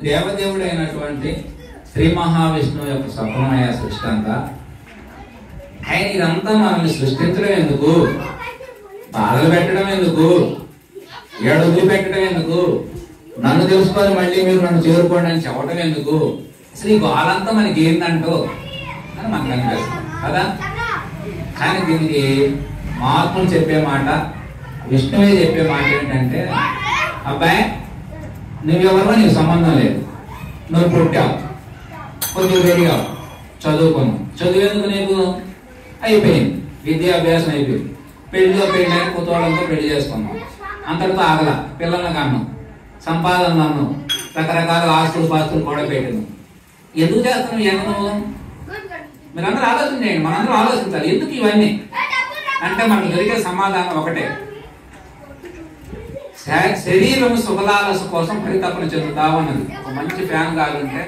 దేవదేవుడైనటువంటి శ్రీ మహావిష్ణువు యొక్క స్వప్నమయ సృష్టి అంతా. ఆయన ఇదంతా మనల్ని సృష్టించడం ఎందుకు, బాధలు పెట్టడం ఎందుకు, ఏడుగులు పెట్టడం ఎందుకు, నన్ను తెలుసుకొని మళ్ళీ మీరు నన్ను చేరుకోండి అని చెప్పడం ఎందుకు, అసలు ఈ గోలంతా మనకి ఏందంటూ అని మనకు అనిపిస్తుంది కదా. కానీ దీనికి మహాత్ములు చెప్పే మాట, విష్ణువే చెప్పే మాట ఏంటంటే, అబ్బాయి నువ్వెవరో నీకు సంబంధం లేదు, నువ్వు పుట్టావు, కొద్దిగా పెరిగావు, చదువుకున్నావు, చదువేందుకు నీకు అయిపోయింది, విద్యాభ్యాసం అయిపోయింది, పెళ్లిలో పెళ్ళి కుతూహలంతో పెళ్లి చేసుకున్నాం, అంతటితో ఆగల, పిల్లలను కన్నాం, సంపాదన అన్నాం, రకరకాల ఆస్తులు పాస్తులు కూడా పెట్టినాం. ఎందుకు చేస్తున్నావు ఇవన్నీ? మీరందరూ ఆలోచన చేయండి, మనందరూ ఆలోచించాలి ఎందుకు ఇవన్నీ అంటే మనకు దొరికే సమాధానం ఒకటే, శరీరం సుఖలాలస కోసం పరితపన చెందుతావు అన్నది. ఒక మంచి ఫ్యాన్ కావాలంటే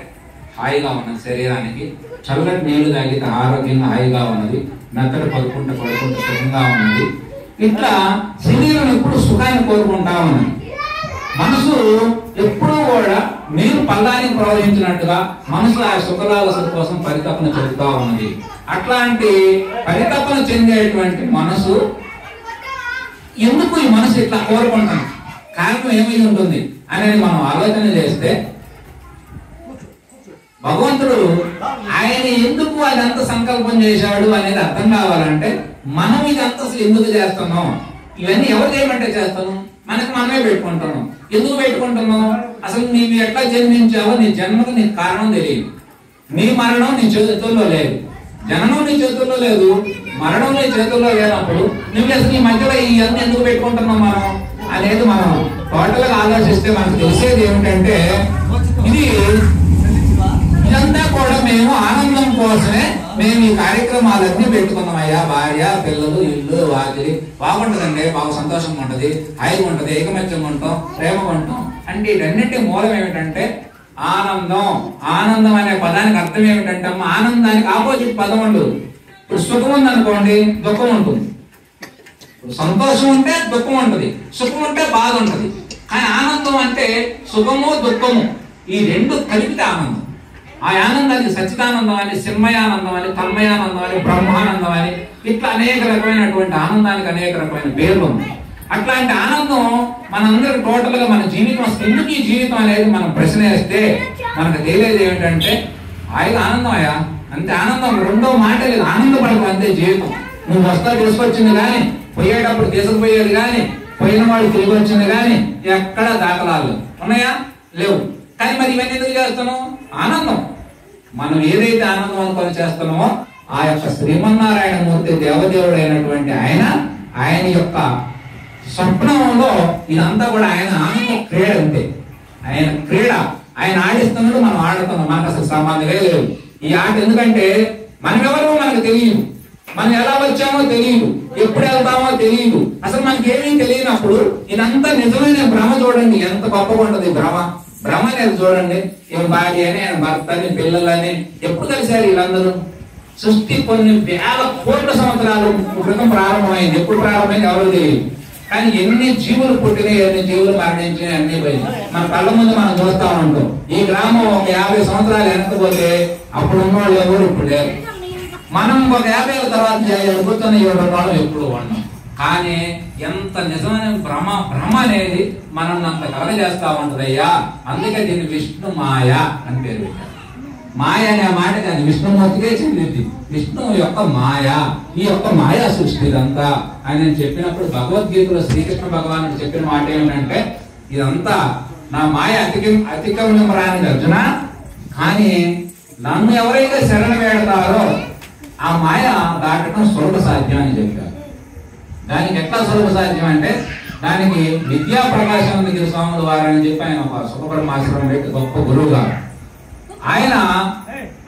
హాయిగా ఉన్నది శరీరానికి, చల్లటి నీళ్లు తాగితే ఆరోగ్యంగా హాయిగా ఉన్నది, మెత్తడి పడుకుంటే సుఖంగా ఉన్నది. ఇట్లా శరీరం ఎప్పుడు సుఖాన్ని కోరుకుంటా ఉన్నది. మనసు ఎప్పుడూ కూడా నీరు పల్లానికి ప్రవహించినట్టుగా మనసు ఆ సుఖలాలస కోసం పరితపన చెందుతా ఉన్నది. అట్లాంటి పరితపన చెందేటువంటి మనసు ఎందుకు ఈ మనసు ఇట్లా కోరుకుంటాం, కారణం ఏమై ఉంటుంది అనేది మనం ఆలోచన చేస్తే, భగవంతుడు ఆయన ఎందుకు అదంతా సంకల్పం చేశాడు అనేది అర్థం కావాలంటే మనం ఇదంతా అసలు ఎందుకు చేస్తున్నాం, ఇవన్నీ ఎవరు చేయమంటే చేస్తాను, మనకు మనమే పెట్టుకుంటున్నాం. ఎందుకు పెట్టుకుంటున్నాం? అసలు నీవు ఎట్లా జన్మించావో నీ జన్మకు నీకు కారణం తెలియదు, నీ మరణం నీ చేతుల్లో లేదు, జననం నీ చేతుల్లో లేదు, మరణం నీ చేతుల్లో లేనప్పుడు నువ్వు అసలు ఈ మధ్యలో ఇవన్నీ ఎందుకు పెట్టుకుంటున్నాం మనం అనేది మనం టోటల్ గా ఆలోచిస్తే మనకు తెలిసేది ఏమిటంటే, ఇదంతా కూడా మేము ఆనందం కోసమే మేము ఈ కార్యక్రమాలన్నీ పెట్టుకున్నాం అయ్యా. భార్య, పిల్లలు, ఇల్లు, వాకిలి బాగుంటదండి, బాగా సంతోషంగా ఉంటది, హాయిగా ఉంటది, ఏకమత్యంగా ఉంటాం, ప్రేమగా ఉంటాం అంటే వీటన్నిటి మూలం ఏమిటంటే ఆనందం. ఆనందం అనే పదానికి అర్థం ఏమిటంటే అమ్మ, ఆనందానికి ఆపోజిట్ పదం ఉండదు. ఇప్పుడు సుఖం ఉందనుకోండి, దుఃఖం ఉంటుంది. సంతోషం ఉంటే దుఃఖం ఉంటది, సుఖం ఉంటే బాధ ఉంటది. కానీ ఆనందం అంటే సుఖము దుఃఖము ఈ రెండు కలిపితే ఆనందం. ఆ ఆనందానికి సచ్చిదానందం అని, చిన్మయానందం అని, తన్మయానందం అని, బ్రహ్మానందం అని, ఇట్లా అనేక రకమైనటువంటి ఆనందానికి అనేక రకమైన పేర్లు ఉన్నాయి. అట్లాంటి ఆనందం మనందరికి టోటల్ గా మన జీవితం వస్తుంది. ఎందుకు ఈ జీవితం అనేది మనం ప్రశ్న వేస్తే మనకు తెలియదు ఏమిటంటే, హాయిగా ఆనందం అయ్యా, అంతే ఆనందం, రెండో మాట లేదు, ఆనందపడదు అంతే జీవితం. నువ్వు వస్తా తీసుకొచ్చింది కానీ, పోయేటప్పుడు తీసుకుపోయేది కానీ, పోయిన వాడు తిరిగి వచ్చింది కానీ ఎక్కడ దాఖలాలు ఉన్నాయా? లేవు. కానీ మరి ఇవన్నీ ఎందుకు చేస్తున్నాం? ఆనందం. మనం ఏదైతే ఆనందం అనుకొని చేస్తున్నామో ఆ యొక్క శ్రీమన్నారాయణమూర్తి దేవదేవుడు అయినటువంటి ఆయన యొక్క స్వప్నంలో ఇదంతా కూడా ఆయన ఆనంద క్రీడ అంతే. ఆయన క్రీడ, ఆయన ఆడిస్తున్నాడు, మనం ఆడుతున్నాం, మనకు అసలు సంబంధమే లేదు ఈ ఆట. ఎందుకంటే మనం ఎవరో మనకు తెలియదు, మనం ఎలా వచ్చామో తెలియదు, ఎప్పుడు వెళ్తామో తెలియదు, అసలు మనకి ఏమీ తెలియనప్పుడు ఇదంతా నిజమైన భ్రమ. చూడండి ఎంత గొప్పగా ఉంటది భ్రమ. భ్రమ అనేది చూడండి, ఈయన భార్య అని, ఆయన భర్త అని, పిల్లలని ఎప్పుడు కలిశారు వీళ్ళందరూ? సృష్టి కొన్ని వేల కోట్ల సంవత్సరాల క్రితం ప్రారంభమైంది. ఎప్పుడు ప్రారంభమైంది ఎవరో తెలియదు. కానీ ఎన్ని జీవులు పుట్టినాయి, ఎన్ని జీవులు మరణించినాయి, అన్ని పోయింది. మన కళ్ళ ముందు మనం చూస్తా ఉంటాం. ఈ గ్రామం ఒక 50 సంవత్సరాలు వెనకపోతే అప్పుడు ఉన్నవాళ్ళు ఎవరు ఇప్పుడు లేరు. మనం ఒక 50 ఏళ్ళ తర్వాత కూర్చొని 7 వాళ్ళు ఎప్పుడు ఉన్నాం. కానీ ఎంత నిజమైన భ్రమ అనేది మనం అంత కలగజేస్తా ఉంటదయ్యా. అందుకే దీన్ని విష్ణు మాయ అని పేరు పెట్టారు. మాయ అనే మాట కానీ విష్ణుమూర్తికే చెందింది. విష్ణువు యొక్క మాయ, ఈ యొక్క మాయా సృష్టి ఇదంతా అని నేను చెప్పినప్పుడు భగవద్గీతలో శ్రీకృష్ణ భగవానుడు చెప్పిన మాట ఏమిటంటే, ఇదంతా నా మాయ అతిక్రమం రాని అర్జున, కానీ నన్ను ఎవరైతే శరణ వేడతారో ఆ మాయ దాటడం సులభ సాధ్యం అని చెప్పారు. దానికి ఎట్లా సులభ సాధ్యం అంటే, దానికి విద్యా ప్రకాశానందగిరి స్వాముల వారు అని చెప్పి ఆయన ఒక సుఖబ్రహ్మాశ్రమం పెట్టి గొప్ప గురువు గారు.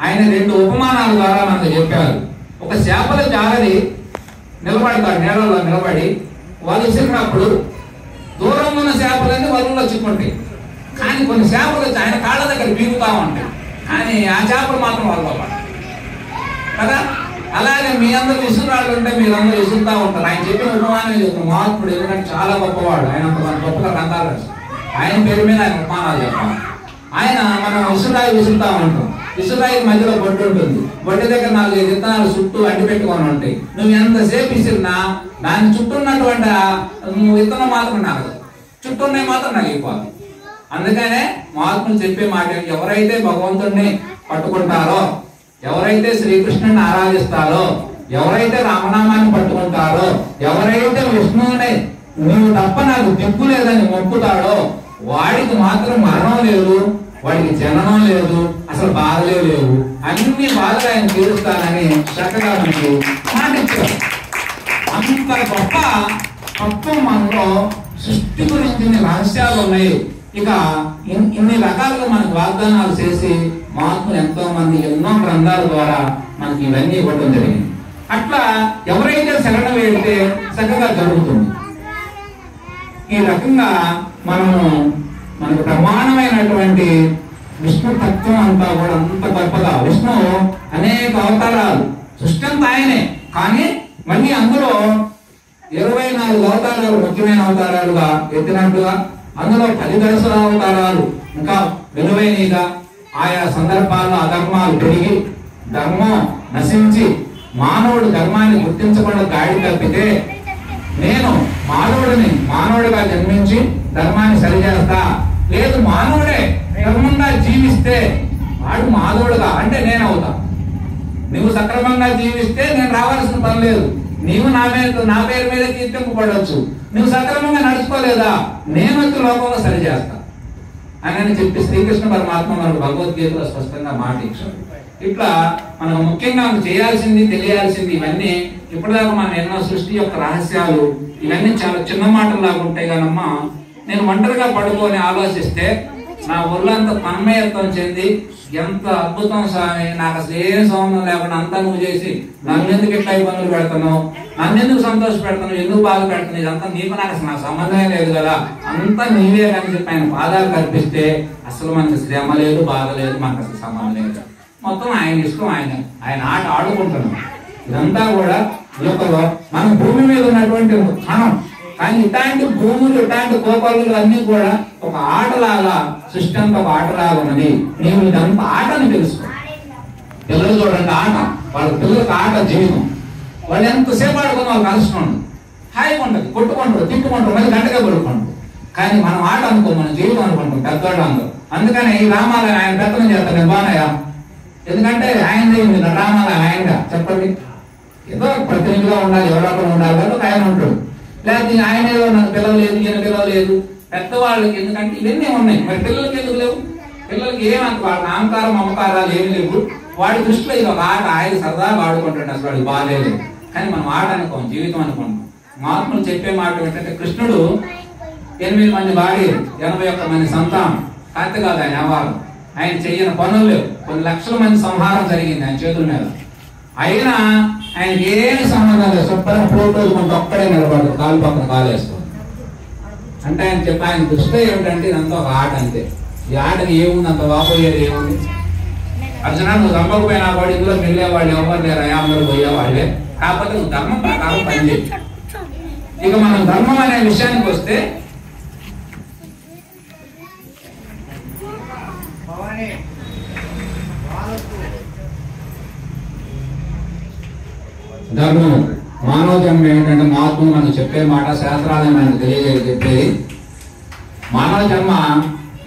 ఆయన 2 ఉపమానాల ద్వారా మనకు చెప్పారు. ఒక చేపల జాలరి నిలబడతాడు, నీళ్ళలో నిలబడి వాళ్ళు విసిరినప్పుడు దూరం ఉన్న చేపలన్నీ వలలో చిక్కుంటాయి. కానీ కొన్ని చేపలు ఆయన కాళ్ళ దగ్గర బీగుతా ఉంటాయి, కానీ ఆ చేపలు మాత్రం వలలో పడతాయి కదా. అలాగే మీ అందరూ విసురాళ్ళు ఉంటే మీరందరూ విసురుతా ఉంటారు. ఆయన చెప్పిన ఉపమానం చెప్తాం. మహాత్ముడు ఎందుకంటే చాలా గొప్పవాడు, ఆయన గొప్పగా గ్రంథాలు రాశారు. ఆయన పేరు మీద ఆయన ఉపమానాలు చెప్పాలి. ఆయన మనం ఇసురాయి విసురుతా ఉంటాం. ఇసురాయి మధ్యలో బొడ్డు ఉంటుంది. బొడ్డు దగ్గర 4 విత్తనాలు చుట్టూ అడ్డు పెట్టుకొని ఉంటాయి. నువ్వు ఎంతసేపు విసిరినా దాని చుట్టూ ఉన్నటువంటి విత్తనం మాత్రం నగదు, చుట్టూ ఉన్నాయి మాత్రం నలిగిపోతుంది. అందుకనే మహాత్ములు చెప్పే మాట, ఎవరైతే భగవంతుడిని పట్టుకుంటారో, ఎవరైతే శ్రీకృష్ణుని ఆరాధిస్తారో, ఎవరైతే రామనామాన్ని పట్టుకుంటారో, ఎవరైతే విష్ణువుని నువ్వు తప్ప నాకు దిక్కు లేదని మొక్కుతాడో వాడికి మాత్రం మరణం లేదు, వాడికి జననం లేదు, అసలు బాధలే లేవు, అన్ని బాధలు ఆయన తీరుస్తానని చక్కగా మనకి మాట ఇచ్చారు. అంత గొప్ప తత్వం మనలో సృష్టి గురించి ఇన్ని రహస్యాలు ఉన్నాయి. ఇక ఇన్ని రకాలుగా మనకు వాగ్దానాలు చేసి మహాత్ములు ఎంతో మంది ఎన్నో గ్రంథాల ద్వారా మనకి ఇవన్నీ ఇవ్వడం జరిగింది. అట్లా ఎవరైతే శరణ వేడితే చక్కగా జరుగుతుంది. ఈ రకంగా మనకు ప్రమాణమైనటువంటి విష్ణు తత్వం అంతా కూడా అంత గొప్పగా, విష్ణు అనేక అవతారాలు, సృష్టి అంతా ఆయనే, కానీ మళ్ళీ అందులో 24 అవతారాలు ముఖ్యమైన అవతారాలుగా ఎత్తినట్టుగా, అందులో 10 దశల అవతారాలు ఇంకా విలువైనగా, ఆయా సందర్భాల్లో అధర్మాలు పెరిగి ధర్మం నశించి మానవుడు ధర్మాన్ని గుర్తించకుండా గాడి తప్పితే, నేను మానవుడిగా జన్మించి ధర్మాన్ని సరిచేస్తా, లేదు మానవుడే ధర్మంగా జీవిస్తే వాడు మానవుడుగా అంటే నేను అవుతా. నువ్వు సక్రమంగా జీవిస్తే నేను రావాల్సిన పని లేదు, నీవు నా పేరు మీద కీర్తింపబడవచ్చు. నువ్వు సక్రమంగా నడుచుకోలేదా, నేను వచ్చి లోకంలో సరిచేస్తా అని చెప్పి శ్రీకృష్ణ పరమాత్మ మనకు భగవద్గీతలో స్పష్టంగా మాట ఇచ్చాడు. ఇట్లా మనకు ముఖ్యంగా చేయాల్సింది, తెలియాల్సింది ఇవన్నీ. ఇప్పటిదాకా మనం ఎన్నో సృష్టి యొక్క రహస్యాలు ఇవన్నీ చాలా చిన్న మాటలాగా ఉంటాయి కానమ్మా. నేను ఒంటరిగా పడుకొని ఆలోచిస్తే నా ఒళ్ళంతా తన్మయత్వం చెంది, ఎంత అద్భుతం స్వామి, నాకు అసలు ఏం సంబంధం లేకుండా అంతా నువ్వు చేసి నన్ను ఎందుకు ఇట్లా ఇబ్బందులు పెడుతున్నావు, నన్ను ఎందుకు సంతోష పెడుతున్నావు, ఎందుకు బాధ పెడుతున్నావు, ఇదంతా నీకు నాకు అసలు నాకు సంబంధమే లేదు కదా, అంతా నీవే అని చెప్పి ఆయన పాదాలు కల్పిస్తే అసలు మనకు శ్రమ లేదు, బాధ లేదు, మనకు అసలు సంబంధం లేదు. మొత్తం ఆయన ఇష్టం, ఆయన ఆట ఆడుకుంటున్నాం. ఇదంతా కూడా లోకంలో మనం భూమి మీద ఉన్నటువంటి క్షణం, కానీ ఇట్లాంటి భూములు, ఇట్లాంటి కోపాలు అన్ని కూడా ఒక ఆటలాగా, సృష్టి అంతా ఒక ఆటలాగా ఉన్నది. నీవు ఇదంతా ఆటని తెలుసుకో. పిల్లలు చూడండి ఆట, వాళ్ళ పిల్లలకు ఆట జీవితం. వాళ్ళు ఎంతసేపు ఆడుకుని వాళ్ళు కలుసుకోండి, హాయిగా ఉండదు, కొట్టుకుంటారు, తిట్టుకుంటారు, మళ్ళీ గంటగా కొట్టుకుంటారు. కానీ మనం ఆట అనుకో, మన జీవితం అనుకుంటాం పెద్దవాళ్ళు అందరూ. అందుకని ఈ రామాలయం ఆయన పెత్తనం చేస్తాను నేను బానయ్యా, ఎందుకంటే ఆయన రామాలయం ఆయనగా చెప్పండి. ఏదో ప్రతినిధిగా ఉండాలి, ఎవరో ఉండాలి కదా, ఆయన ఉంటాడు. లేకపోతే ఆయన ఏదో నాకు పిలవలేదు, ఈయన పిలవలేదు, పెద్దవాళ్ళకి ఎందుకంటే ఇవన్నీ ఉన్నాయి. మరి పిల్లలకి ఎందుకు లేవు? పిల్లలకి ఏమంత వాళ్ళ నామకారం మమకారాలు ఏమి లేవు. వాడి దృష్టిలో ఇది ఒక ఆట, ఆయన సరదాగా ఆడుకుంటాడు, అసలు వాడికి బాగాలేదు. కానీ మనం ఆట అనుకోం, జీవితం అనుకుంటాం. మహాత్ములు చెప్పే మాట ఏంటంటే, కృష్ణుడు 8 మంది భార్య, 81 మంది సంతానం, కాదు ఆయన వ్యవహారం. ఆయన చెయ్యని పనులు లేవు, కొన్ని లక్షల మంది సంహారం జరిగింది ఆయన చేతుల మీద. అయినా ఆయనకి ఏమి సంబంధం లేదు, శుభ్రంగా ఫోటోలు కొంత ఒక్కడే నిలబడదు, కాలు పక్కన కాలు వేస్తాం. అంటే ఆయన చెప్పి ఆయన దృష్టిలో ఏమిటంటే ఇదంతా ఒక ఆట అంతే. ఈ ఆటకి ఏముంది, అంత వాపోయేది ఏముంది? అర్జున నువ్వు చంపకపోయినా వాడు ఇందులో వెళ్ళేవాళ్ళు ఎవరు లేరు, అందరూ పోయేవాళ్ళే. కాకపోతే నువ్వు ధర్మం ప్రకారం పనిచేయి. ఇక మనం ధర్మం అనే విషయానికి వస్తే, ధర్మం మానవ జన్మ ఏమిటంటే, మహాత్ములు మనకు చెప్పే మాట, శాస్త్రాలను మనకు చెప్పేది మానవ జన్మ.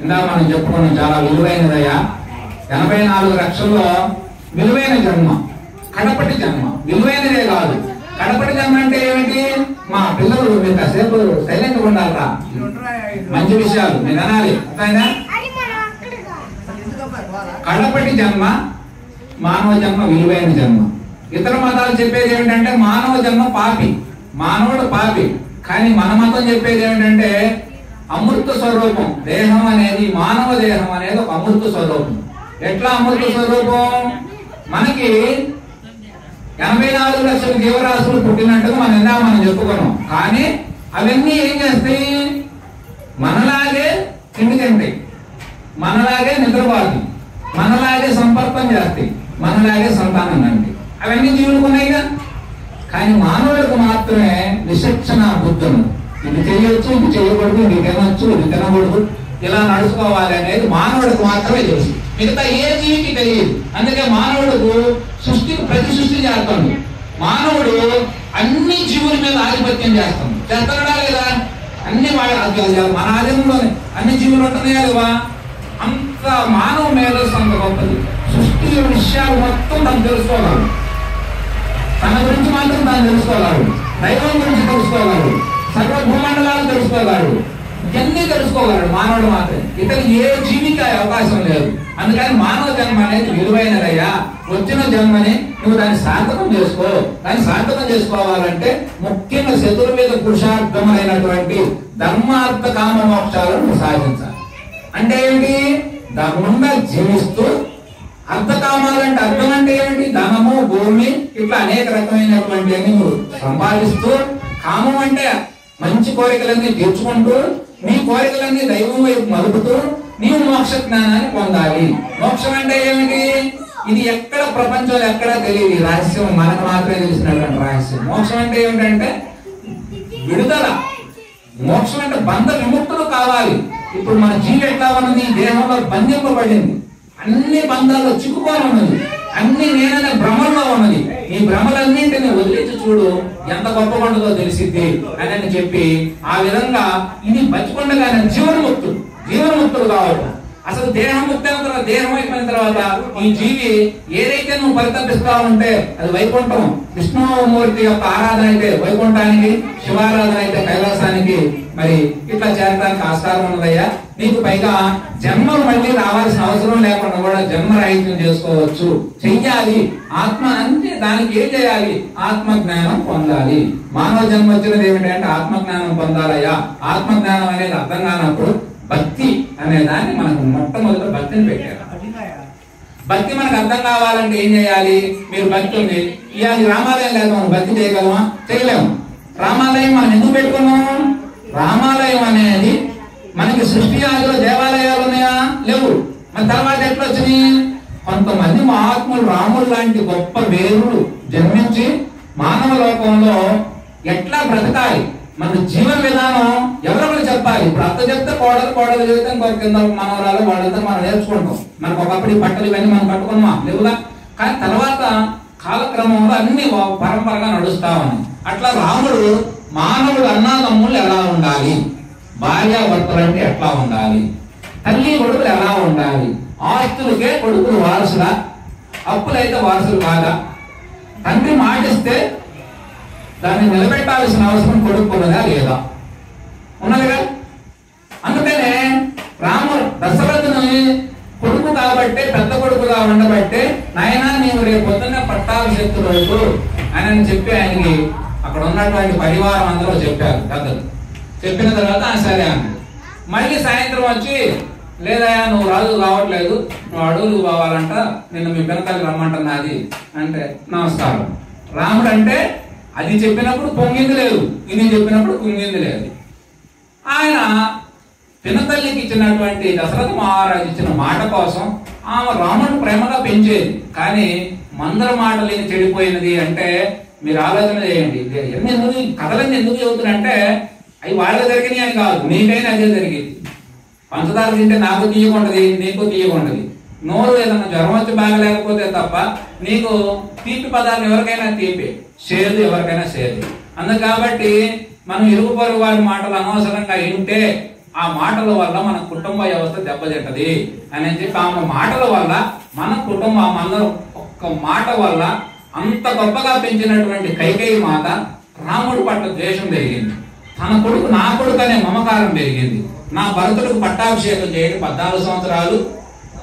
ఇందాక మనం చెప్పుకున్నాం, చాలా విలువైనదయ్యా. 84 లక్షల్లో విలువైన జన్మ, కడపటి జన్మ. విలువైనదే కాదు, కడపటి జన్మ అంటే ఏమిటి? మా పిల్లలు మీరు కాసేపు సైలెంట్గా ఉండాలరా, మంచి విషయాలు నేను అనాలి. కడపటి జన్మ మానవ జన్మ, విలువైన జన్మ. ఇతర మతాలు చెప్పేది ఏమిటంటే మానవ జన్మ పాపి, మానవుడు పాపి. కానీ మన మతం చెప్పేది ఏమిటంటే అమృత స్వరూపం. దేహం అనేది, మానవ దేహం అనేది ఒక అమృత స్వరూపం. ఎట్లా అమృత స్వరూపం? మనకి 84 లక్షల జీవరాశులు పుట్టినట్టుగా మనం చెప్పుకున్నాం. కానీ అవన్నీ ఏం చేస్తాయి? మనలాగే తిండి తింటాయి, మనలాగే నిద్రపోతాయి, మనలాగే సంపర్కం చేస్తాయి, మనలాగే సంతానం అంటే అవన్నీ జీవులకు ఉన్నాయిగా. కానీ మానవులకు మాత్రమే విచక్షణ బుద్ధులు. ఇది చేయొచ్చు, ఇది చేయకూడదు, ఇది తినొచ్చు, ఇది తినకూడదు, ఇలా నడుచుకోవాలి అనేది మానవుడికి మాత్రమే తెలుసు, మిగతా ఏ జీవికి తెలియదు. అందుకే మానవుడికి ప్రతి సృష్టి చేస్తాడు. మానవుడు అన్ని జీవుల మీద ఆధిపత్యం చేస్తాడా లేదా? అన్ని మన ఆధీనంలోనే అన్ని జీవులు ఉంటున్నాయా లేవా? అంత మానవ మేధస్సు అంత గొప్పది. సృష్టి విషయాలు మొత్తం తను తెలుసుకోగలడు, తన గురించి మాత్రం తాను తెలుసుకోగలడు, దైవం గురించి తెలుసుకోగలడు, సర్వభూమండలాలు తెలుసుకోగలడు, ఇవన్నీ తెలుసుకోగలడు మానవుడు మాత్రమే. ఇతను ఏ జీవికి అవకాశం లేదు. అందుకని మానవ జన్మ అనేది విలువైనదయ్యా. వచ్చిన జన్మని నువ్వు దాన్ని సార్థకం చేసుకో. దాన్ని సార్థకం చేసుకోవాలంటే ముఖ్యంగా చతుర్వేద పురుషార్థమైనటువంటి ధర్మార్థ కామ మోక్షాలను నువ్వు సాధించాలి. అంటే ఏమిటి? ధర్మంగా జీవిస్తూ, అర్థకామాలంటే అర్థం అంటే ఏమిటి? ధనము, భూమి, ఇట్లా అనేక రకమైనటువంటి నువ్వు సంపాదిస్తూ, కామం అంటే మంచి కోరికలన్నీ తీర్చుకుంటూ, నీ కోరికలన్నీ దైవం వైపు మలుపుతూ నీవు మోక్ష జ్ఞానాన్ని పొందాలి. మోక్షం అంటే ఏమిటి? ఇది ఎక్కడ ప్రపంచంలో ఎక్కడా తెలియదు. రహస్యం మనకు మాత్రమే తెలిసినటువంటి రహస్యం. మోక్షం అంటే ఏమిటంటే విడుదల. మోక్షం అంటే బంధ విముక్తులు కావాలి. ఇప్పుడు మన జీవి ఎట్లా ఉన్నది? దేహంలో బంధింపబడింది, అన్ని బంధాల్లో చిక్కుకొని ఉన్నది, అన్ని నేననే భ్రమల్లో ఉన్నది. ఈ భ్రమలన్నింటినీ వదిలించి చూడు, ఎంత గొప్ప పండుగో తెలిసిద్ది అని చెప్పి ఆ విధంగా ఇది బతికొండగానే జీవన్ముక్తులు కావాలి. అసలు దేహం ముక్తైన తర్వాత, దేహం అయిపోయిన తర్వాత ఈ జీవి ఏదైతే నువ్వు పరితపిస్తా ఉంటే అది వైకుంఠం. విష్ణుమూర్తి యొక్క ఆరాధన అయితే వైకుంఠానికి, శివారాధన అయితే కైలాసానికి, మరి ఇట్లా చేరడానికి ఆస్కారం ఉన్నదయ్యా. నీకు పైగా జన్మలు మళ్ళీ రావాల్సిన అవసరం లేకుండా కూడా జన్మరాహిత్యం చేసుకోవచ్చు, చెయ్యాలి. ఆత్మ అంటే దానికి ఏం చేయాలి? ఆత్మజ్ఞానం పొందాలి. మానవ జన్మ వచ్చినది ఏమిటంటే ఆత్మజ్ఞానం పొందాలయ్యా. ఆత్మజ్ఞానం అనేది అర్థం కానప్పుడు భక్తి అనే దాన్ని మనకు మొట్టమొదటి భక్తిని పెట్టారు. భక్తి మనకు అర్థం కావాలంటే ఏం చేయాలి? మీరు భక్తి ఉంది, ఇవాళ రామాలయం లేదు, మనం భక్తి చేయగలమా? చేయలేము. రామాలయం మనం ఎందుకు పెట్టుకున్నాము? రామాలయం అనేది మనకి సృష్టి ఆదిలో దేవాలయాలు ఉన్నాయా? లేవు. మరి తర్వాత ఎట్లా వచ్చినాయి? కొంతమంది మహాత్ములు, రాములు లాంటి గొప్ప వీరులు జన్మించి మానవ లోకంలో ఎట్లా బ్రతకాలి, మన జీవన విధానం ఎవరెవరు చెప్పాలి. ఇప్పుడు అత్త చెప్తే కోడలు చెప్తే ఇంకొక కింద మనవరాలు వాళ్ళతో మనం నేర్చుకుంటాం. మనకు ఒకప్పుడు ఈ బట్టలు ఇవన్నీ మనం కట్టుకున్నామా? లేవుగా. కానీ తర్వాత కాలక్రమంలో అన్ని పరంపరగా నడుస్తా ఉన్నాయి. అట్లా రాముడు మానవుడు అన్నాదమ్ములు ఎలా ఉండాలి, భార్యాభర్తలు అంటే ఎట్లా ఉండాలి, తల్లి కొడుకులు ఎలా ఉండాలి, ఆస్తులకే కొడుకులు వారసులా, అప్పులైతే వారసులు కాదా, తండ్రి మాటిస్తే దాన్ని నిలబెట్టాల్సిన అవసరం కొడుకున్నదా లేదా? ఉన్నదిగా. అందుకనే రాముడు దశరథుని కొడుకు కాబట్టే, పెద్ద కొడుకుగా ఉండబట్టే, నాయనా నీవు రేపు పొద్దున్న పట్టాభిషేక్తుడు అని చెప్పి ఆయనకి అక్కడ ఉన్నటువంటి పరివారం అందరూ చెప్పారు. పెద్దలు చెప్పిన తర్వాత సరే అని మళ్ళీ సాయంత్రం వచ్చి, లేదయా నువ్వు రాజు కావట్లేదు, నువ్వు అడవులు కావాలంట, నిన్ను మీ పినతల్లి రమ్మంటున్నది అంటే నమస్కారం. రాముడు అంటే అది చెప్పినప్పుడు పొంగింది లేదు, ఇది చెప్పినప్పుడు కుంగింది లేదు. ఆయన పినతల్లికి ఇచ్చినటువంటి దశరథ మహారాజు ఇచ్చిన మాట కోసం ఆమె రాముడు ప్రేమగా పెంచేది. కానీ మందర మాట లేని చెడిపోయినది అంటే మీరు ఆలోచన చేయండి. ఎందుకు కథలన్నీ ఎందుకు చెబుతున్నంటే అవి వాళ్ళకి జరిగినాయి అని కాదు, నీకైనా అదే జరిగింది. పంచదార తింటే నాకు తీయకుంటది, నీకు తీయకుంటది. నోరు ఏదన్నా జ్వరం వచ్చి బాగలేకపోతే తప్ప నీకు తీపి పదార్థం ఎవరికైనా తీపి, చేదు ఎవరికైనా చేదు. అందుకు కాబట్టి మనం ఇరుగు పొరుగు వారి మాటలు అనవసరంగా వింటే ఆ మాటల వల్ల మన కుటుంబ వ్యవస్థ దెబ్బతింటది అని చెప్పి ఆమె మాటల వల్ల మన కుటుంబం అందరూ ఒక్క మాట వల్ల అంత గొప్పగా పెంచినటువంటి కైకేయి మాత రాముడి పట్ల ద్వేషం పెరిగింది. తన కొడుకు నా కొడుకు అనే మమకారం పెరిగింది. నా భరతుడికి పట్టాభిషేకం చేయడం 14 సంవత్సరాలు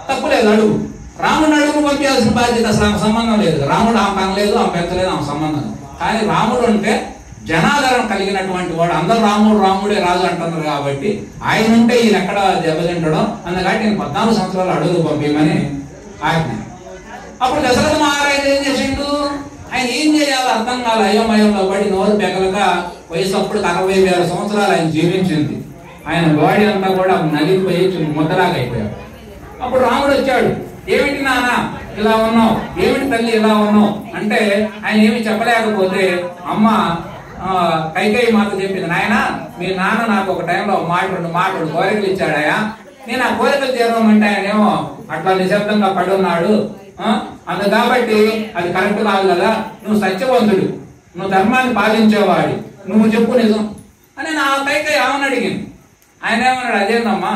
తప్పులేదు, అడుగు. రాముడిని అడుగు పంపించాల్సిన బాధ్యత అసలు సంబంధం లేదు. రాముడు ఆమె కనలేదు, ఆమె పెంచలేదు, ఆమె సంబంధం. కానీ రాముడు అంటే జనాదరణ కలిగినటువంటి వాడు. అందరూ రాముడే రాజు అంటున్నారు కాబట్టి ఆయన ఉంటే ఈయన ఎక్కడ దెబ్బతింటడం, అందుకని నేను 14 సంవత్సరాలు అడుగు పంపించమని ఆజ్ఞ. అప్పుడు దశరథ మహారాజు ఏం చేసిండు? ఆయన ఏం చేయాలో అర్థం కాదు, అయోమయంలో పడి నోరు పెగలక వయసు అప్పుడు 60,000 సంవత్సరాలు ఆయన జీవించింది. ఆయన బాడీ అంతా కూడా నలిగిపోయి ముద్దలాగా అయిపోయాడు. అప్పుడు రాముడు వచ్చాడు. ఏమిటి నాన్న ఇలా ఉన్నావు, ఏమిటి తల్లి ఇలా ఉన్నావు అంటే ఆయన ఏమి చెప్పలేకపోతే అమ్మ కైకేయి మాత చెప్పింది, నాయన మీ నాన్న నాకు ఒక టైంలో 2 మాటలు కోరికలు ఇచ్చాడయా, నేను ఆ కోరికలు తీరమంటే ఆయనేమో అట్లా నిశ్శబ్దంగా పడున్నాడు. అందు కాబట్టి అది కరెక్ట్ కాదు కదా, నువ్వు సత్యవంతుడు, నువ్వు ధర్మాన్ని పాలించేవాడు, నువ్వు చెప్పు నిజం అని నా పైకి ఏమని అడిగింది. ఆయన ఏమన్నాడు, అదేందమ్మా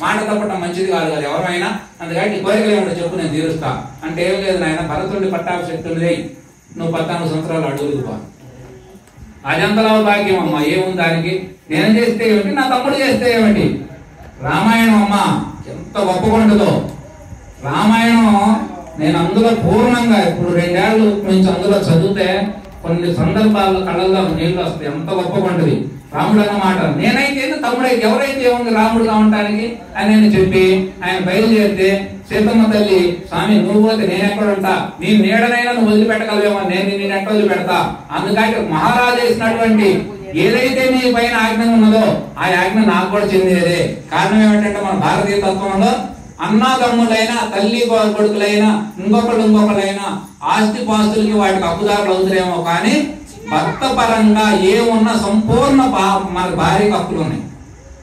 మాట తప్పటం మంచిది కాదు కదా ఎవరైనా, అందుకని కోరికలు ఏమంటే చెప్పు నేను తీరుస్తా అంటే, ఏం లేదు నాయన భరతుడి పట్టాభిషక్తుడిది, నువ్వు 14 సంవత్సరాలు అడుగుపా. అజంతలో భాగ్యం అమ్మా, ఏముంది దానికి, నేను చేస్తే ఏమిటి, నా తమ్ముడు చేస్తే ఏమిటి. రామాయణం అమ్మా ఎంత గొప్పగుంటుందో, రామాయణం నేను అందులో పూర్ణంగా ఇప్పుడు 2 ఏళ్ళు నుంచి అందులో చదివితే కొన్ని సందర్భాల్లో కళ్ళల్లో నీళ్లు వస్తాయి, ఎంత గొప్పగుంటది రాముడు అన్నమాట. నేనైతే తమ్ముడైతే ఎవరైతే ఏముంది రాముడుగా ఉండటానికి అని నేను చెప్పి ఆయన బయలుదేరితే సీతమ్మ తల్లి, స్వామి నువ్వు పోతే నేను ఎక్కడ ఉంటా, నీ నీడనైనా నువ్వు వదిలిపెట్టగలవేమో, నేను నేను ఎట్లా వదిలిపెడతా. అందుకని మహారాజు వేసినటువంటి ఏదైతే నీ పైన ఆజ్ఞ ఉన్నదో ఆ ఆజ్ఞ నాకు కూడా చెందేదే. కారణం ఏమిటంటే మన భారతీయ తత్వంలో అన్నాదమ్ములైనా తల్లి కొడుకులైనా ఇంకొకళ్ళైనా ఆస్తి పాస్తులకి వాటికి హక్కుదారులు అవుతారేమో, కానీ భర్త పరంగా ఏమున్నా సంపూర్ణ మన భార్యకి హక్కులు ఉన్నాయి.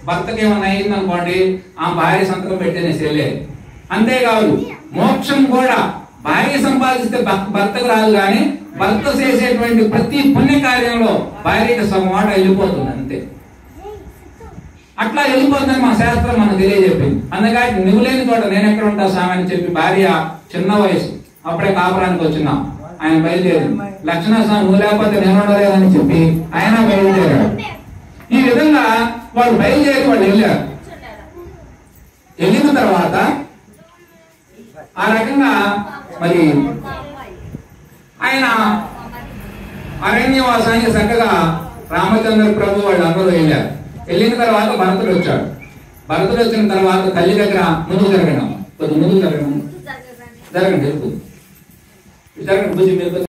భర్తకి ఏమన్నా అయింది అనుకోండి, ఆ భార్య సంతకం పెట్టేనే చెల్లే. అంతేకాదు మోక్షం కూడా భార్య సంపాదిస్తే భర్తకు రాదు, కానీ భర్త చేసేటువంటి ప్రతి పుణ్య కార్యంలో భార్యకి మాట వెళ్ళిపోతుంది అంతే. అట్లా వెళ్ళిపోతుందని మా శాస్త్రం మనకు తెలియజెప్పింది. అందుకని నువ్వు లేని చోట నేను ఎక్కడ ఉంటా స్వామి అని చెప్పి భార్య చిన్న వయసు అప్పుడే కాపురానికి వచ్చినాం. ఆయన బయలుదేరి లక్ష్మణస్వామి నువ్వు లేకపోతే నేను ఉండలేదని చెప్పి ఆయన బయలుదేరాడు. ఈ విధంగా వాళ్ళు బయలుదేరి వాళ్ళు వెళ్ళారు. వెళ్ళిన తర్వాత ఆ రకంగా మరి ఆయన అరణ్యవాసానికి చక్కగా రామచంద్ర ప్రభు వాళ్ళు అందరూ వెళ్ళారు. వెళ్ళిన తర్వాత భరతుడు వచ్చాడు. భరతుడు వచ్చిన తర్వాత తల్లి దగ్గర ముందుకు జరగడం, కొద్ది ముందుకు జరగడం, జరగండి జరగండి.